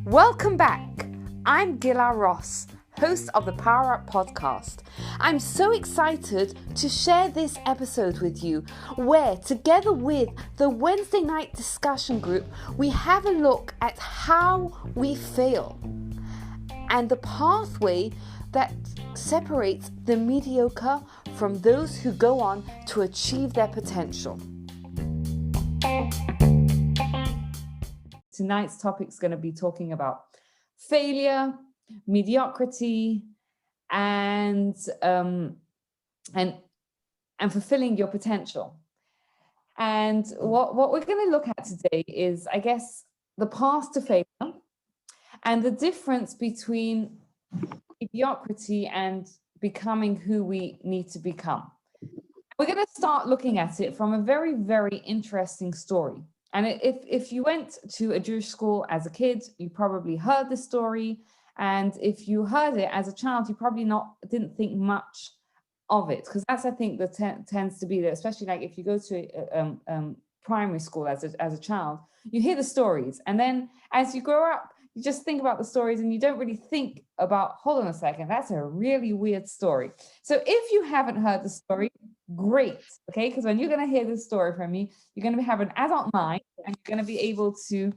Welcome back. I'm Gila Ross, host of the Power Up podcast. I'm so excited to share this episode with you, where together with the Wednesday night discussion group, we have a look at how we fail and the pathway that separates the mediocre from those who go on to achieve their potential. Tonight's topic is going to be talking about failure, mediocrity, and fulfilling your potential. And what we're going to look at today is, I guess, the path to failure and the difference between mediocrity and becoming who we need to become. We're going to start looking at it from a very, very interesting story. And if you went to a Jewish school as a kid, you probably heard the story. And if you heard it as a child, you probably didn't think much of it, because that's, I think, tends to be there, especially like if you go to primary school as a child, you hear the stories. And then as you grow up, you just think about the stories and you don't really think about, hold on a second, that's a really weird story. So if you haven't heard the story, great, okay? Because when you're going to hear this story from me, you're going to have an adult mind and you're going to be able to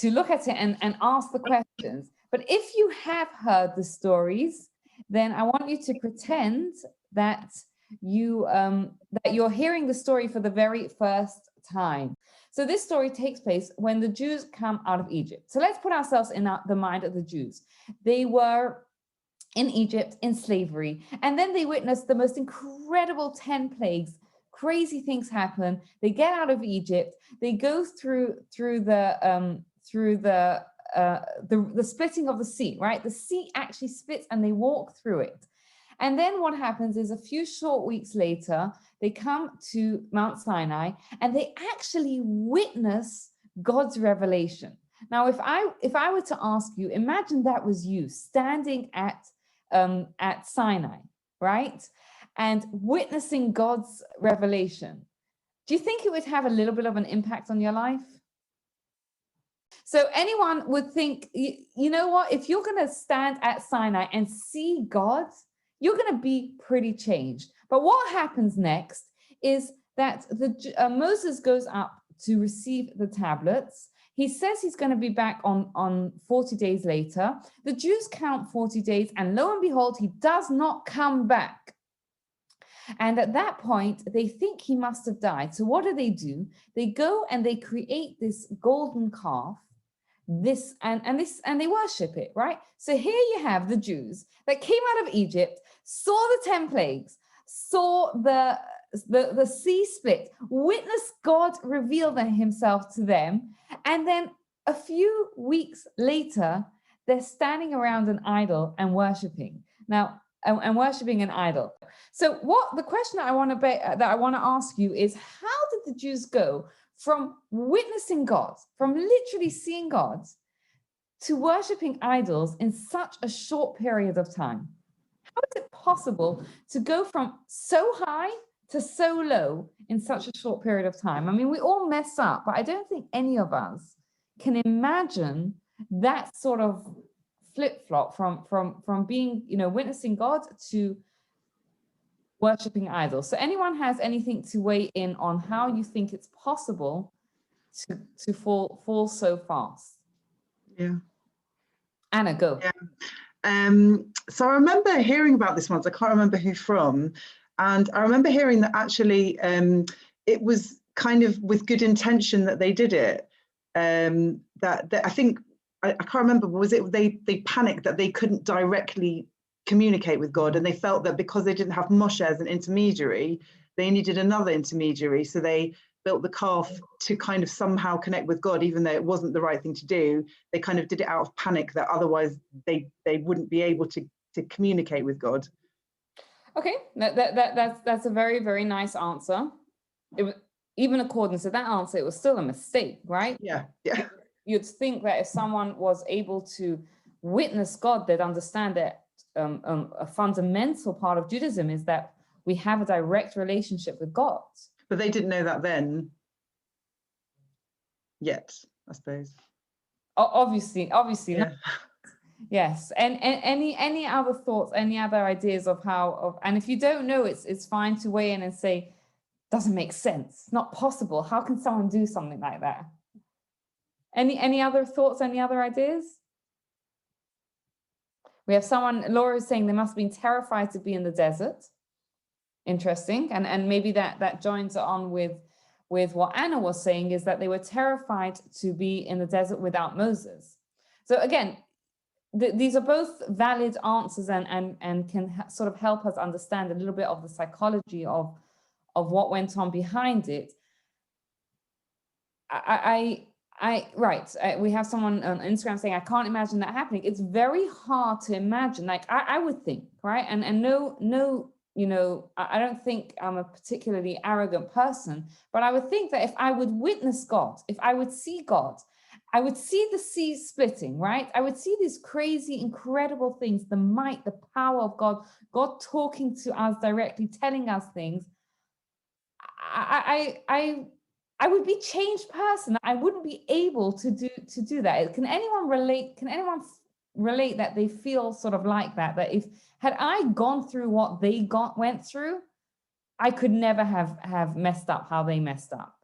look at it and ask the questions. But if you have heard the stories, then I want you to pretend that you're hearing the story for the very first time. So this story takes place when the Jews come out of Egypt. So let's put ourselves in the mind of the Jews. They were in Egypt in slavery, and then they witnessed the most incredible 10 plagues. Crazy things happen. They get out of Egypt. They go through the splitting of the sea, right? The sea actually splits and they walk through it. And then what happens is a few short weeks later, they come to Mount Sinai and they actually witness God's revelation. Now, if I were to ask you, imagine that was you standing at Sinai, right? And witnessing God's revelation. Do you think it would have a little bit of an impact on your life? So anyone would think, you know what, if you're going to stand at Sinai and see God, you're going to be pretty changed. But what happens next is that Moses goes up to receive the tablets. He says he's going to be back on 40 days later. The Jews count 40 days, and lo and behold, he does not come back. And at that point, they think he must have died. So what do? They go and they create this golden calf, and they worship it, right? So here you have the Jews that came out of Egypt, saw the 10 plagues, saw the sea split, witnessed God reveal himself to them, and then a few weeks later, they're standing around an idol and worshiping. Now, and worshiping an idol. So the question that I want to ask you is, how did the Jews go from witnessing God, from literally seeing God, to worshiping idols in such a short period of time? How is it possible to go from so high to so low in such a short period of time? I mean, we all mess up, but I don't think any of us can imagine that sort of flip-flop from being, witnessing God to worshiping idols. So anyone has anything to weigh in on how you think it's possible to fall so fast? Yeah. Anna, go. Yeah. So I remember hearing about this once. I can't remember who from. And I remember hearing that actually it was kind of with good intention that they did it. That I think, I can't remember, was it they panicked that they couldn't directly communicate with God, and they felt that because they didn't have Moshe as an intermediary, they needed another intermediary. So they built the calf to kind of somehow connect with God, even though it wasn't the right thing to do. They kind of did it out of panic that otherwise they wouldn't be able to communicate with God. Okay, that's a very, very nice answer. It was, even according to that answer, it was still a mistake, right? Yeah. You'd think that if someone was able to witness God, they'd understand that a fundamental part of Judaism is that we have a direct relationship with God. But they didn't know that then. yet, I suppose. Obviously Yeah. not. Yes. And any other thoughts, any other ideas of how, and if you don't know, it's fine to weigh in and say, doesn't make sense. It's not possible. How can someone do something like that? Any other thoughts, any other ideas? We have someone, Laura is saying they must have been terrified to be in the desert. Interesting. And maybe that joins on with what Anna was saying, is that they were terrified to be in the desert without Moses. So again, these are both valid answers and can sort of help us understand a little bit of the psychology of what went on behind it. We have someone on Instagram saying, I can't imagine that happening. It's very hard to imagine. Like I would think, right? And no, I don't think I'm a particularly arrogant person, but I would think that if I would witness God, if I would see God, I would see the sea splitting, right? I would see these crazy, incredible things, the might, the power of God, God talking to us directly, telling us things. I would be a changed person. I wouldn't be able to do that. Can anyone relate? Can anyone relate that they feel sort of like that? That if had I gone through what they went through, I could never have messed up how they messed up.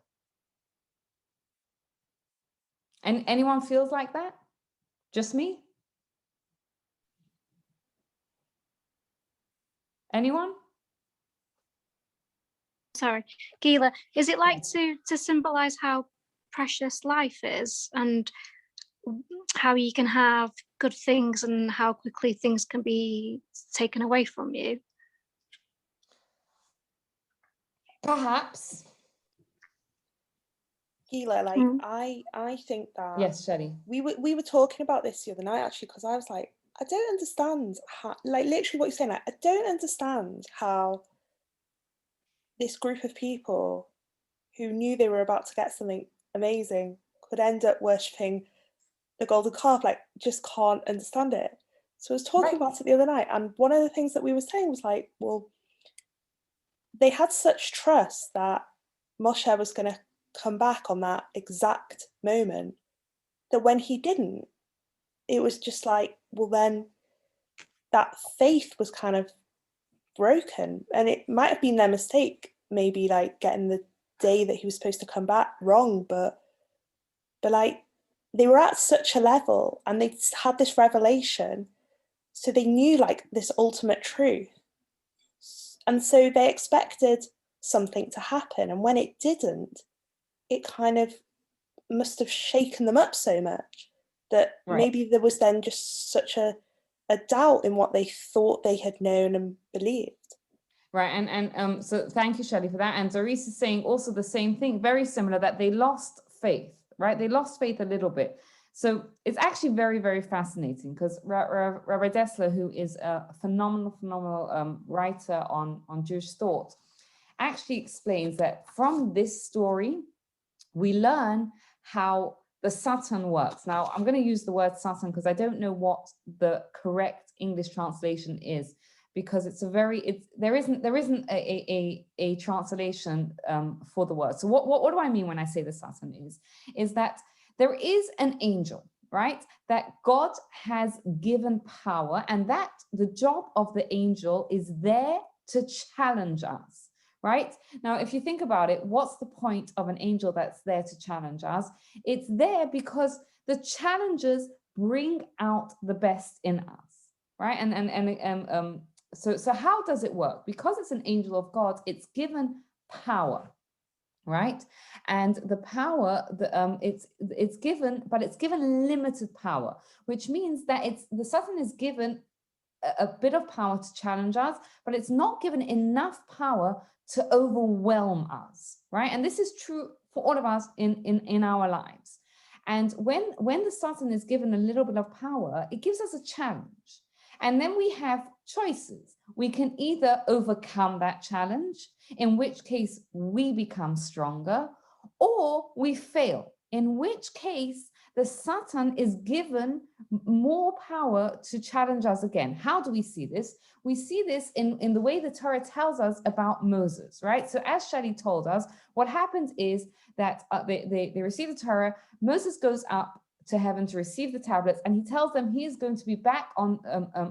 And anyone feels like that? Just me? Anyone? Sorry, Gila, is it like to symbolize how precious life is and how you can have good things and how quickly things can be taken away from you? Perhaps. Gila, like I think that Yes, Shelley. We were talking about this the other night actually, because I was like, I don't understand how, like literally what you're saying, like, I don't understand how this group of people who knew they were about to get something amazing could end up worshipping the golden calf. Like, just can't understand it. So I was talking about it the other night, and one of the things that we were saying was like, well, they had such trust that Moshe was going to come back on that exact moment, that when he didn't, it was just like, well, then that faith was kind of broken. And it might have been their mistake, maybe like getting the day that he was supposed to come back wrong, but like they were at such a level and they had this revelation, so they knew like this ultimate truth, and so they expected something to happen, and when it didn't, it kind of must have shaken them up so much that maybe there was then just such a doubt in what they thought they had known and believed. Right, and so thank you, Shelley, for that. And Doris is saying also the same thing, very similar, that they lost faith, right? They lost faith a little bit. So it's actually very, very fascinating, because Rabbi Dessler, who is a phenomenal writer on Jewish thought, actually explains that from this story, we learn how the Satan works. Now, I'm going to use the word Satan because I don't know what the correct English translation is, because it's there isn't a translation for the word. So what do I mean when I say the Satan is that there is an angel, right, that God has given power, and that the job of the angel is there to challenge us. Right? Now, if you think about it, what's the point of an angel that's there to challenge us? It's there because the challenges bring out the best in us, right? So how does it work? Because it's an angel of God, it's given power, right? And the power, it's given, but it's given limited power, which means that the Satan is given a bit of power to challenge us, but it's not given enough power to overwhelm us, right? And this is true for all of us in our lives. And when the Satan is given a little bit of power, it gives us a challenge. And then we have choices. We can either overcome that challenge, in which case we become stronger, or we fail, in which case the Satan is given more power to challenge us again. How do we see this? We see this in the way the Torah tells us about Moses, right? So as Shadi told us, what happens is that they receive the Torah, Moses goes up to heaven to receive the tablets, and he tells them he is going to be back on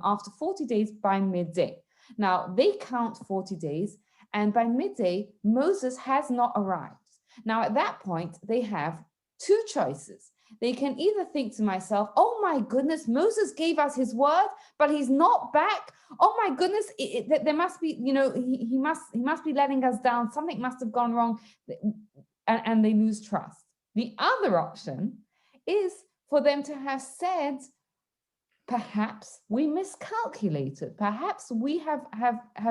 after 40 days by midday. Now, they count 40 days, and by midday, Moses has not arrived. Now, at that point, they have two choices. They can either think to myself, oh my goodness, Moses gave us his word, but he's not back. Oh my goodness, there must be, you know, he must be letting us down. Something must have gone wrong, and they lose trust. The other option is for them to have said, perhaps we miscalculated. Perhaps we have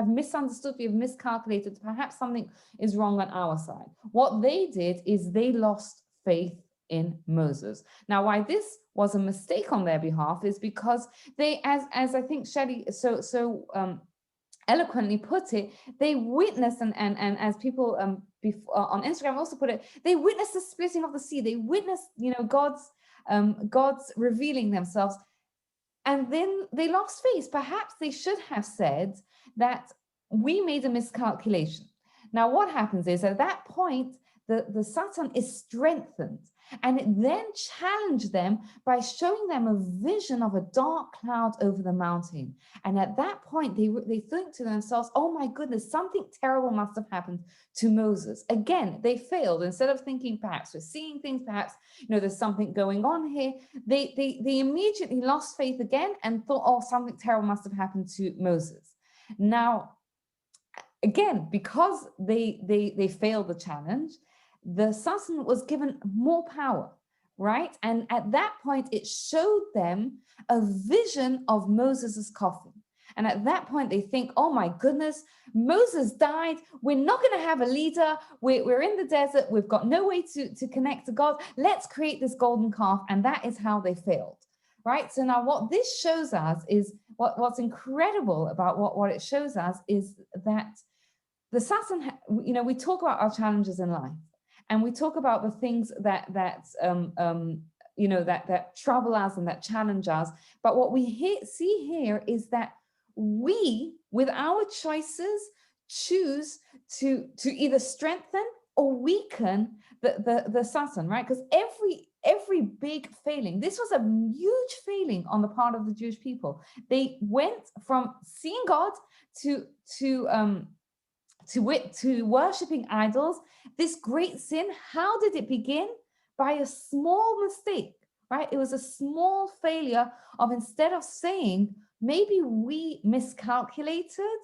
misunderstood, we have miscalculated. Perhaps something is wrong on our side. What they did is they lost faith in Moses. Now, why this was a mistake on their behalf is because they, as I think Shelley so eloquently put it, they witnessed, and as people on Instagram also put it, they witnessed the splitting of the sea. They witnessed, you know, God's revealing themselves, and then they lost faith. Perhaps they should have said that we made a miscalculation. Now, what happens is at that point, the Satan is strengthened, and it then challenged them by showing them a vision of a dark cloud over the mountain. And at that point, they think to themselves, oh my goodness, something terrible must have happened to Moses. Again, they failed. Instead of thinking, perhaps we're seeing things, perhaps, you know, there's something going on here, they immediately lost faith again and thought, oh, something terrible must have happened to Moses. Now, again, because they failed the challenge, the Satan was given more power, right? And at that point, it showed them a vision of Moses's coffin. And at that point, they think, oh my goodness, Moses died. We're not going to have a leader. We're in the desert. We've got no way to connect to God. Let's create this golden calf. And that is how they failed, right? So now what this shows us is, what's incredible about what it shows us is that the Satan, you know, we talk about our challenges in life. And we talk about the things that you know, that trouble us and that challenge us. But what we see here is that we, with our choices, choose to either strengthen or weaken the Satan, right? Because every big failing, this was a huge failing on the part of the Jewish people. They went from seeing God to worshiping idols, this great sin. How did it begin? By a small mistake, right? It was a small failure of, instead of saying, maybe we miscalculated,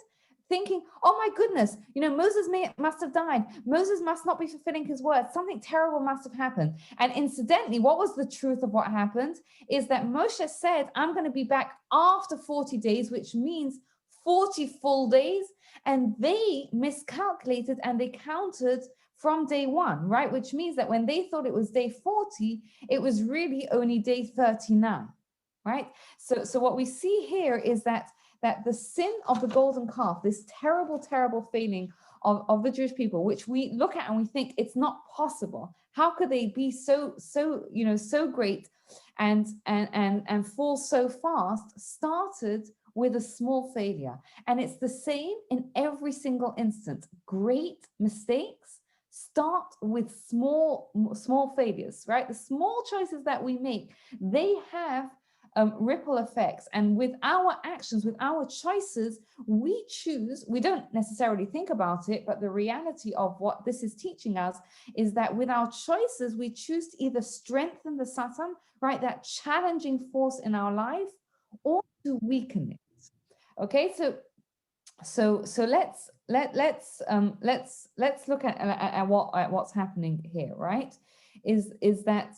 thinking, oh my goodness, you know, Moses must have died. Moses must not be fulfilling his word. Something terrible must have happened. And incidentally, what was the truth of what happened is that Moshe said, I'm going to be back after 40 days, which means 40 full days. And they miscalculated and they counted from day one, right? Which means that when they thought it was day 40, it was really only day 39, right? So what we see here is that the sin of the golden calf, this terrible, terrible failing of the Jewish people, which we look at and we think it's not possible. How could they be so you know, so great and fall so fast, started with a small failure. And it's the same in every single instance. Great mistakes start with small failures, right? The small choices that we make, they have ripple effects. And with our actions, with our choices, we choose, we don't necessarily think about it, but the reality of what this is teaching us is that with our choices, we choose to either strengthen the Satan, right? That challenging force in our life, or to weaken it. Okay, so let's look at what's happening here, right? Is that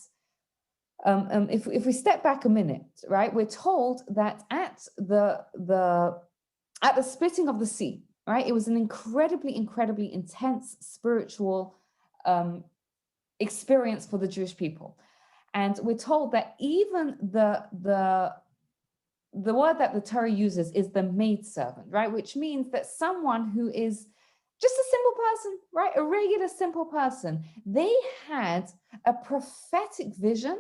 if we step back a minute, right? We're told that at the splitting of the sea, right? It was an incredibly intense spiritual experience for the Jewish people, and we're told that even the word that the Torah uses is the maidservant, right? Which means that someone who is just a simple person, right? A regular simple person. They had a prophetic vision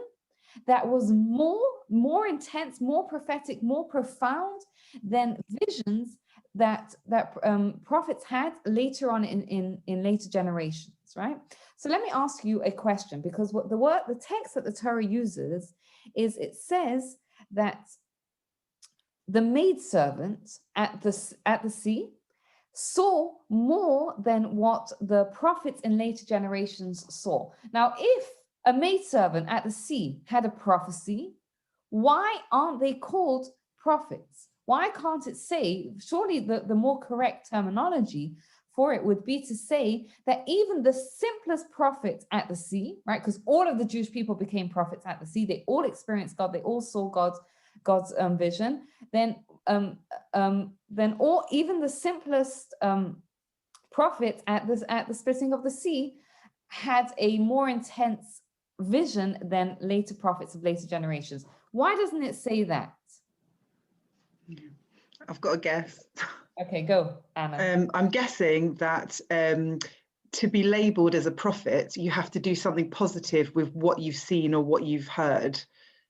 that was more intense, more prophetic, more profound than visions that prophets had later on in later generations, right? So let me ask you a question, because what the text that the Torah uses is, it says that the maidservant at the sea saw more than what the prophets in later generations saw. Now, if a maidservant at the sea had a prophecy, why aren't they called prophets? Why can't it say, surely the more correct terminology for it would be to say that even the simplest prophet at the sea, right? Because all of the Jewish people became prophets at the sea. They all experienced God. They all saw God's vision. Then all, even the simplest prophet at the splitting of the sea had a more intense vision than later prophets of later generations. Why doesn't it say that? I've got a guess. Okay, go, Anna. I'm guessing that to be labeled as a prophet, you have to do something positive with what you've seen or what you've heard.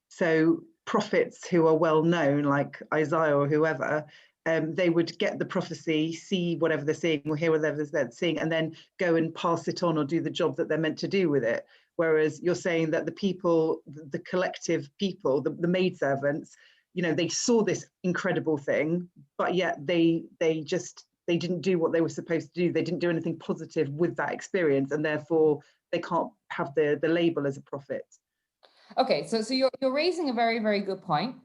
So prophets who are well known, like Isaiah or whoever, they would get the prophecy, see whatever they're seeing or hear whatever they're seeing, and then go and pass it on or do the job that they're meant to do with it. Whereas you're saying that the people, the collective people, the maidservants, you know, they saw this incredible thing, but yet they didn't do what they were supposed to do. They didn't do anything positive with that experience, and therefore they can't have the label as a prophet. Okay, so you're raising a very, very good point.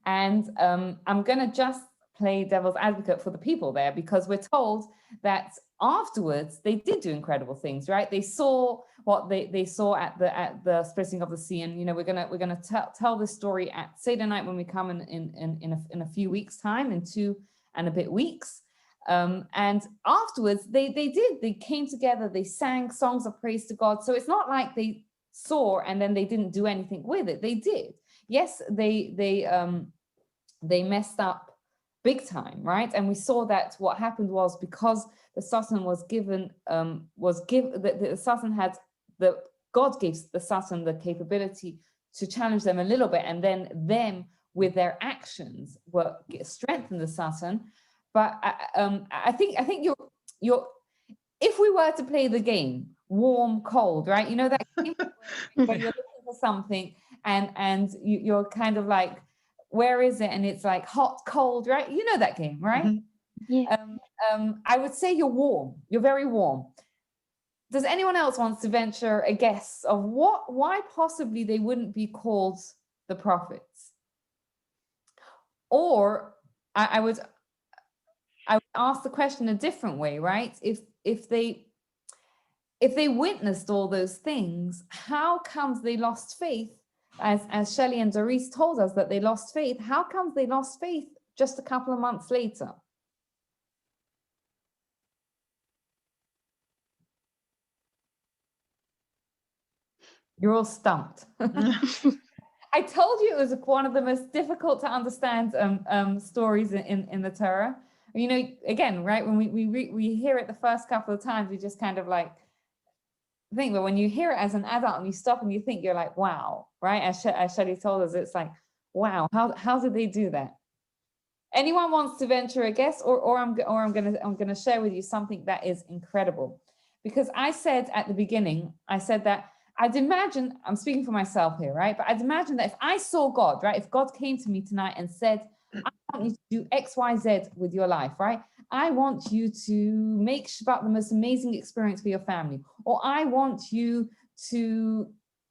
And I'm going to just play devil's advocate for the people there, because we're told that afterwards they did do incredible things, right? They saw what they saw at the splitting of the sea, and you know, we're gonna tell this story at Seder night when we come in a few weeks' time, in 2 and a bit weeks. And afterwards they came together, they sang songs of praise to God. So it's not like they saw and then they didn't do anything with it. They did. Yes, they messed up big time, right? And we saw that what happened was, because the Satan was given the Satan had God gave the Satan the capability to challenge them a little bit, and then them with their actions were strengthen the Satan. But I think you're if we were to play the game warm cold, right? You know that game where you're looking for something and you're kind of like, where is it? And it's like hot, cold, right? You know that game, right? Mm-hmm. Yeah. I would say you're warm. You're very warm. Does anyone else want to venture a guess of why possibly they wouldn't be called the prophets? Or I would ask the question a different way, right? If they witnessed all those things, how comes they lost faith? As Shelley and Doris told us that they lost faith, how comes they lost faith just a couple of months later? You're all stumped. I told you it was one of the most difficult to understand stories in the Torah. You know, again, right, when we hear it the first couple of times, we just kind of like think, but when you hear it as an adult and you stop and you think, you're like, wow, right? As Shelley told us, it's like, wow, how did they do that? Anyone wants to venture a guess, or I'm gonna share with you something that is incredible, because I said at the beginning, I said that I'd imagine, I'm speaking for myself here, right? But I'd imagine that if I saw God, right? If God came to me tonight and said, I want you to do X, Y, Z with your life, right? I want you to make Shabbat the most amazing experience for your family. Or I want you to,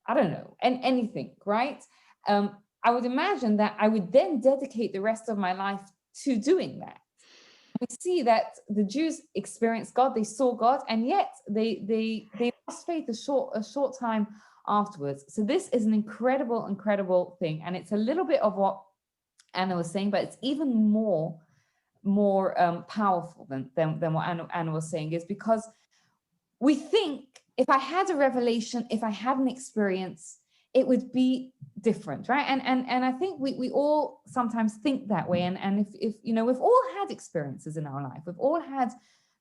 I don't know, anything, right? I would imagine that I would then dedicate the rest of my life to doing that. We see that the Jews experienced God, they saw God, and yet they lost faith a short time afterwards. So this is an incredible thing, and it's a little bit of what Anna was saying, but it's even more powerful than what Anna was saying, is because we think, if I had a revelation, if I had an experience, it would be different, right? And I think we all sometimes think that way. And if you know, we've all had experiences in our life. We've all had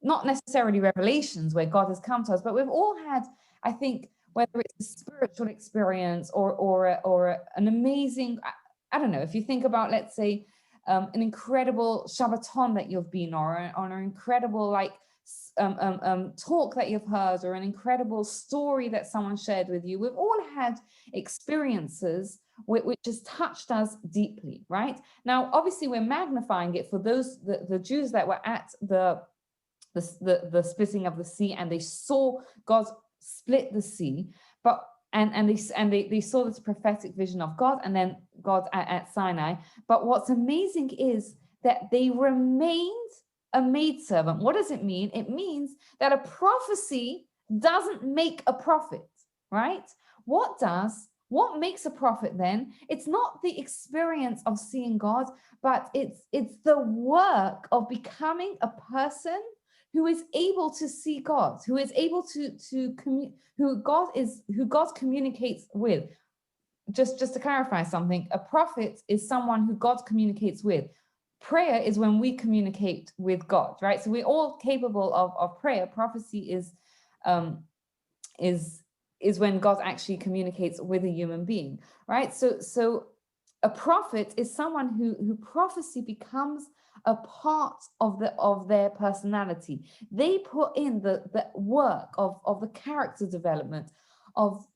not necessarily revelations where God has come to us, but we've all had, I think, whether it's a spiritual experience or an amazing, I don't know, if you think about, let's say, an incredible Shabbaton that you've been on an incredible talk that you've heard, or an incredible story that someone shared with you. We've all had experiences which has touched us deeply, right? Now, obviously, we're magnifying it for those the Jews that were at the splitting of the sea, and they saw God split the sea, but they saw this prophetic vision of God, and then God at Sinai. But what's amazing is that they remained a maidservant. What does it mean? It means that a prophecy doesn't make a prophet, right? What makes a prophet then? It's not the experience of seeing God, but it's the work of becoming a person who is able to see God, who is able who God communicates with. Just to clarify something, a prophet is someone who God communicates with. Prayer is when we communicate with God, right? So we're all capable of prayer. Prophecy is when God actually communicates with a human being, right? So a prophet is someone who prophecy becomes a part of their personality. They put in the work of the character development, of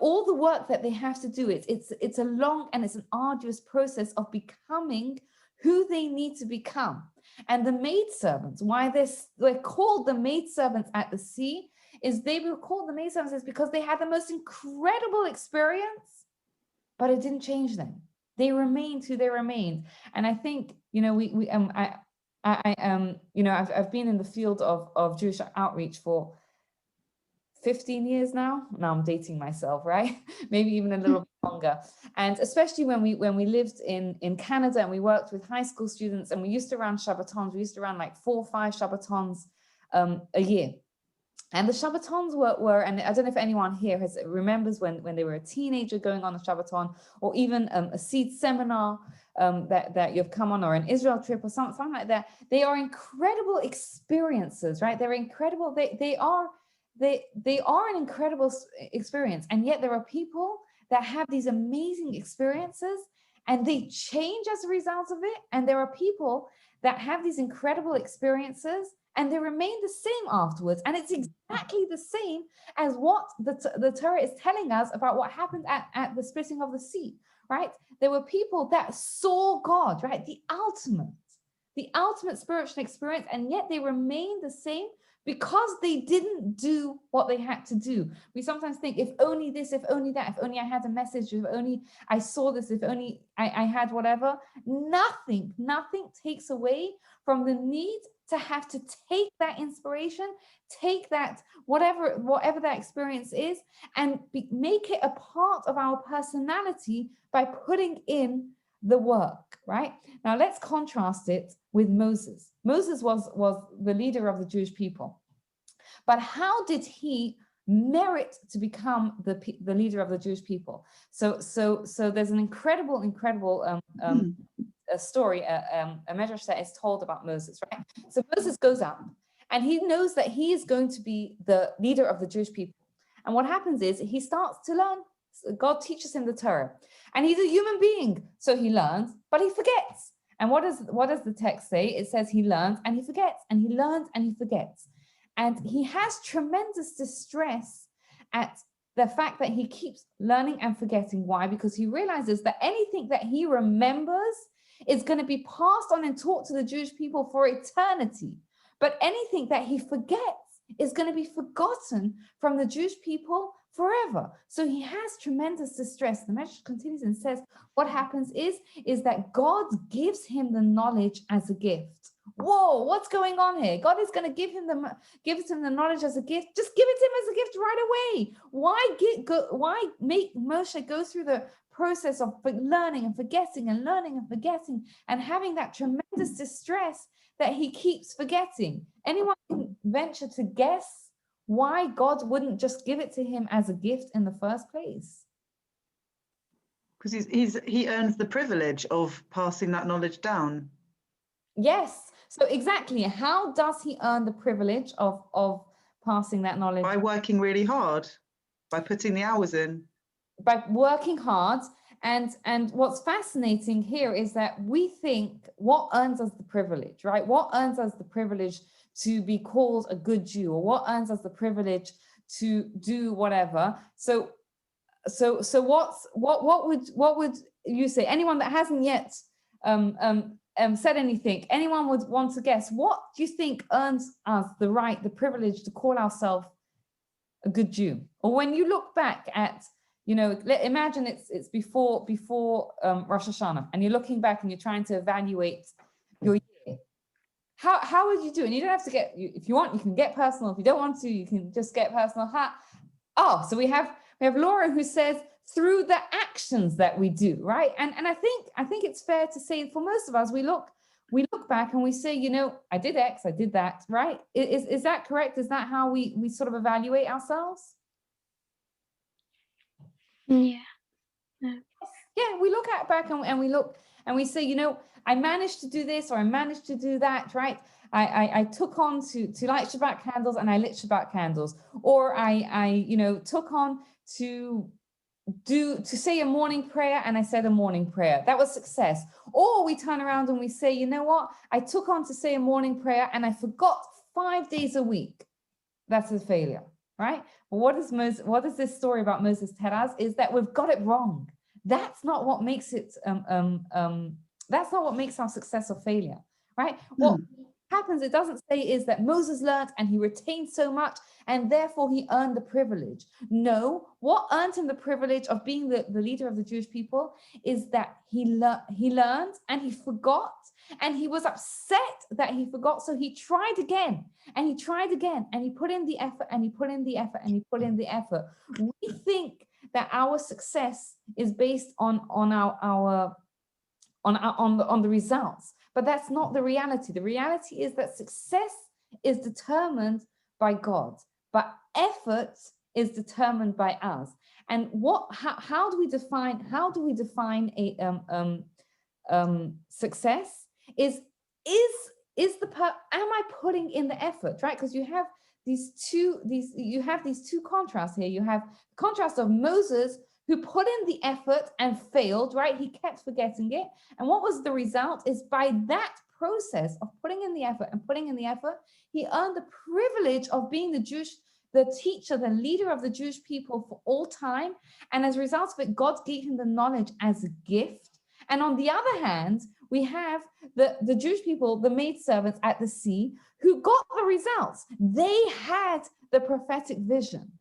all the work that they have to do. It's a long and it's an arduous process of becoming who they need to become. And the maidservants, why they're called the maidservants at the sea, is they were called the maidservants is because they had the most incredible experience, but it didn't change them. They remained who they remained. And I think, I've been in the field of Jewish outreach for 15 years now. Now I'm dating myself, right? Maybe even a little bit longer. And especially when we lived in Canada, and we worked with high school students, and we used to run Shabbatons. We used to run like 4 or 5 Shabbatons a year. And the Shabbatons were, and I don't know if anyone here remembers when they were a teenager going on a Shabbaton, or even a seed seminar that you've come on, or an Israel trip or something like that. They are incredible experiences, right? They're incredible. They are an incredible experience. And yet there are people that have these amazing experiences and they change as a result of it. And there are people that have these incredible experiences and they remain the same afterwards. And it's exactly the same as what the Torah is telling us about what happened at the splitting of the sea, right? There were people that saw God, right? The ultimate spiritual experience, and yet they remain the same because they didn't do what they had to do. We sometimes think, if only this, if only that, if only I had a message, if only I saw this, if only I had whatever. Nothing takes away from the need to have to take that inspiration, take that, whatever that experience is, and make it a part of our personality by putting in the work, right? Now let's contrast it with Moses. Moses was the leader of the Jewish people. But how did he merit to become the leader of the Jewish people? So there's an incredible a story, a medrash that is told about Moses, right? So Moses goes up and he knows that he is going to be the leader of the Jewish people. And what happens is he starts to learn. God teaches him the Torah, and he's a human being, so he learns, but he forgets. And what does the text say? It says he learns and he forgets, and he learns and he forgets. And he has tremendous distress at the fact that he keeps learning and forgetting. Why? Because he realizes that anything that he remembers is going to be passed on and taught to the Jewish people for eternity. But anything that he forgets is going to be forgotten from the Jewish people forever. So he has tremendous distress. The message continues and says, what happens is that God gives him the knowledge as a gift. Whoa, what's going on here? God is going to give him the knowledge as a gift. Just give it to him as a gift right away. Why make Moshe go through the process of learning and forgetting and learning and forgetting and having that tremendous distress that he keeps forgetting? Anyone can venture to guess why God wouldn't just give it to him as a gift in the first place? Because he earns the privilege of passing that knowledge down. Yes. So exactly, how does he earn the privilege of passing that knowledge? By working really hard, by putting the hours in. By working hard. And what's fascinating here is that we think what earns us the privilege, right? What earns us the privilege to be called a good Jew, or what earns us the privilege to do whatever. So what would you say? Anyone that hasn't yet said anything, anyone would want to guess, what do you think earns us the right, the privilege to call ourselves a good Jew? Or when you look back at, you know, imagine it's before Rosh Hashanah, and you're looking back and you're trying to evaluate your year. How would you do? And you don't have to get, if you want, you can get personal. If you don't want to, you can just get personal. So we have Laura, who says through the actions that we do, right? And I think it's fair to say for most of us, we look back and we say, you know, I did X, I did that, right? Is that correct? Is that how we sort of evaluate ourselves? Yeah. Yeah, we look back and we look and we say, you know, I managed to do this, or I managed to do that, right? I took on to light Shabbat candles, and I lit Shabbat candles, or I you know, took on to say a morning prayer, and I said a morning prayer. That was success. Or we turn around and we say, you know what? I took on to say a morning prayer and I forgot 5 days a week. That's a failure, right? What is this story about Moses tell us? Is that we've got it wrong. That's not what makes it that's not what makes our success or failure, right? What happens, it doesn't say, is that Moses learned and he retained so much and therefore he earned the privilege. No, what earned him the privilege of being the leader of the Jewish people is that he learned and he forgot, and he was upset that he forgot. So he tried again and he tried again, and he put in the effort and he put in the effort and he put in the effort. We think that our success is based on the results, but that's not the reality. The reality is that success is determined by God, but effort is determined by us. And how do we define a success? Am I putting in the effort, right? Because you have these two contrasts here. You have the contrast of Moses, who put in the effort and failed, right? He kept forgetting it. And what was the result? Is by that process of putting in the effort and putting in the effort, he earned the privilege of being the teacher, the leader of the Jewish people for all time. And as a result of it, God gave him the knowledge as a gift. And on the other hand, we have the Jewish people, the maidservants at the sea, who got the results. They had the prophetic vision,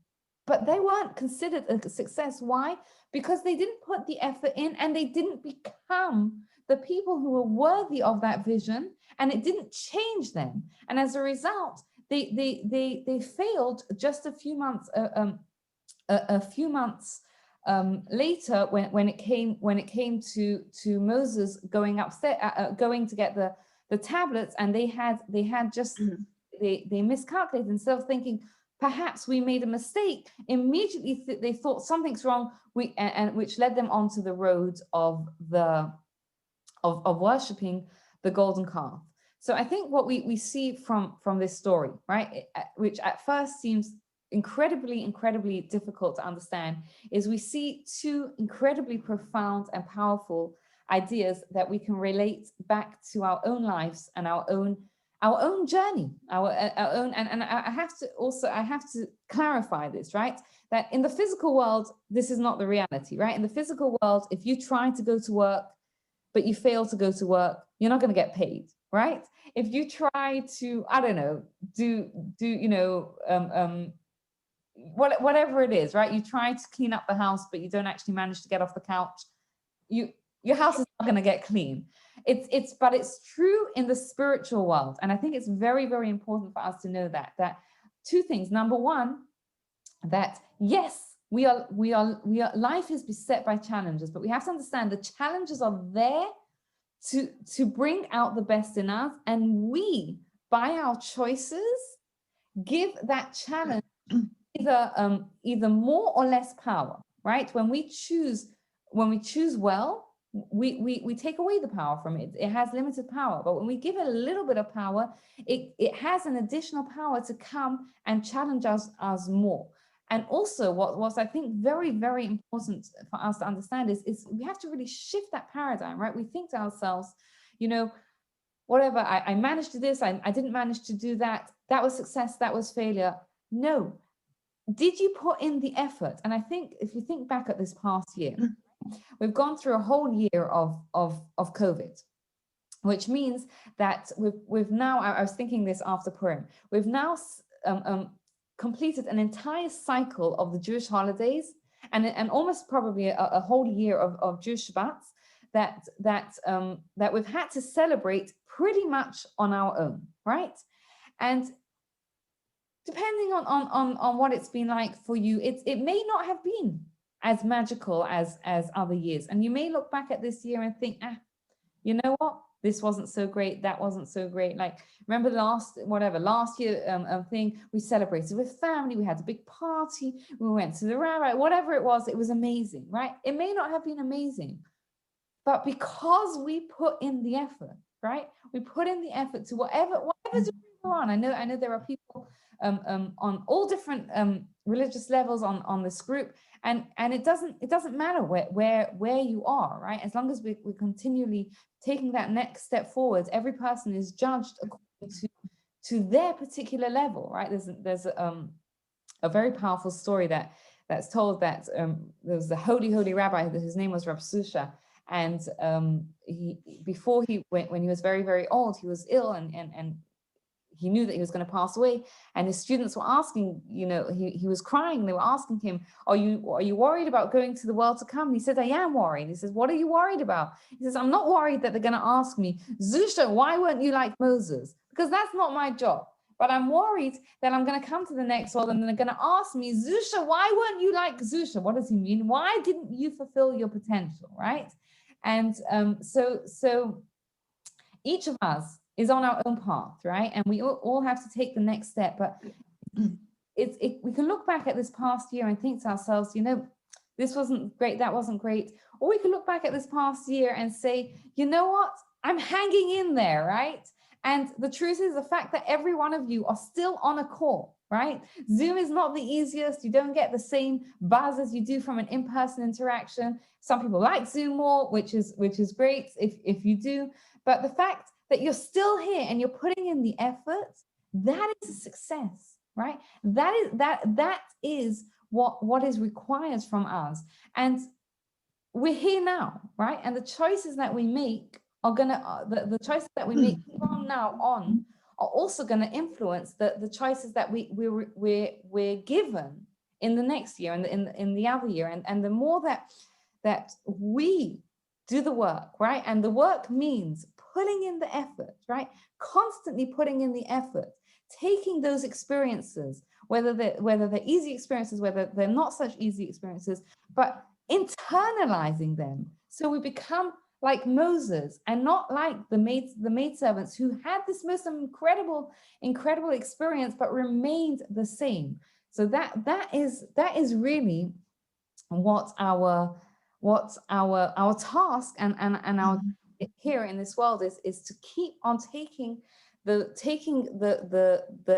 but they weren't considered a success. Why? Because they didn't put the effort in, and they didn't become the people who were worthy of that vision, and it didn't change them. And as a result, they failed just a few months later, when it came to Moses going upstairs, going to get the tablets, and they miscalculated. Instead of thinking, perhaps we made a mistake, immediately they thought something's wrong, and which led them onto the road of worshiping the golden calf. So I think what we see from this story, right, which at first seems incredibly difficult to understand, is we see two incredibly profound and powerful ideas that we can relate back to our own lives and our own journey, our own. And I have to clarify this, right? That in the physical world, this is not the reality, right? In the physical world, if you try to go to work, but you fail to go to work, you're not going to get paid, right? If you try to, I don't know, do you know, whatever it is, right? You try to clean up the house, but you don't actually manage to get off the couch, your house is not going to get clean. But it's true in the spiritual world. And I think it's very, very important for us to know that two things. Number one, that yes, we are life is beset by challenges, but we have to understand the challenges are there to bring out the best in us. And we, by our choices, give that challenge either more or less power, right? When we choose well, we take away the power from it. It has limited power. But when we give it a little bit of power, it has an additional power to come and challenge us more. And also what I think very, very important for us to understand is we have to really shift that paradigm, right? We think to ourselves, you know, whatever, I managed to do this, I didn't manage to do that. That was success, that was failure. No. Did you put in the effort? And I think if you think back at this past year, we've gone through a whole year of COVID, which means that we've now, I was thinking this after Purim, we've now completed an entire cycle of the Jewish holidays and almost probably a whole year of Jewish Shabbats that we've had to celebrate pretty much on our own, right? And depending on what it's been like for you, it may not have been as magical as other years. And you may look back at this year and think, you know what? This wasn't so great. That wasn't so great. Like, remember last year thing, we celebrated with family. We had a big party. We went to the rabbi, whatever it was amazing, right? It may not have been amazing, but because we put in the effort, right? We put in the effort to whatever we're on. I know there are people on all different religious levels on this group, and it doesn't matter where you are, right? As long as we're continually taking that next step forward, every person is judged according to their particular level, right? There's a very powerful story that's told that there was a holy rabbi, his name was Rab Susha, and when he was very, very old, he was ill and he knew that he was going to pass away, and his students were asking, you know, he was crying. They were asking him, are you worried about going to the world to come? And he said, I am worried. He says, what are you worried about? He says, I'm not worried that they're going to ask me, Zusha, why weren't you like Moses? Because that's not my job. But I'm worried that I'm going to come to the next world and they're going to ask me, Zusha, why weren't you like Zusha? What does he mean? Why didn't you fulfill your potential, right? And so each of us is on our own path, right? And we all have to take the next step. But we can look back at this past year and think to ourselves, you know, this wasn't great, that wasn't great. Or we can look back at this past year and say, you know what? I'm hanging in there, right? And the truth is the fact that every one of you are still on a call, right? Zoom is not the easiest. You don't get the same buzz as you do from an in-person interaction. Some people like Zoom more, which is great if you do. But the fact that you're still here and you're putting in the effort, that is a success, right? That is what is required from us. And we're here now, right? And the choices that we make are the choices that we make from now on are also gonna influence the choices that we're given in the next year and in the other year. And the more that we do the work, right? And the work means putting in the effort, right? Constantly putting in the effort, taking those experiences, whether they're easy experiences, whether they're not such easy experiences, but internalizing them. So we become like Moses and not like the maidservants who had this most incredible experience, but remained the same. So that is really what our task and our here in this world is to keep on taking the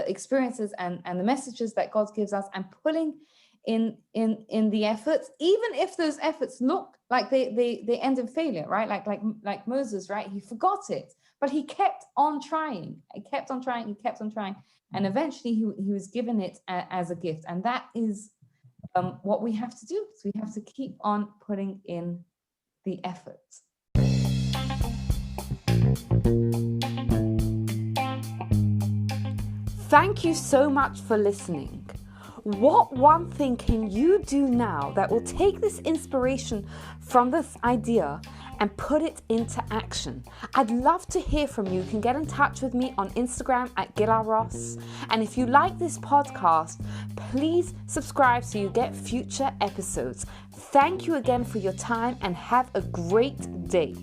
experiences and the messages that God gives us and putting in the efforts, even if those efforts look like they end in failure, right? Like Moses, right? He forgot it, but he kept on trying. He kept on trying. And eventually he was given it as a gift. And that is what we have to do. So we have to keep on putting in the effort. Thank you so much for listening. What one thing can you do now that will take this inspiration from this idea and put it into action? I'd love to hear from you. You can get in touch with me on Instagram at Gila Ross. And if you like this podcast, please subscribe so you get future episodes. Thank you again for your time and have a great day.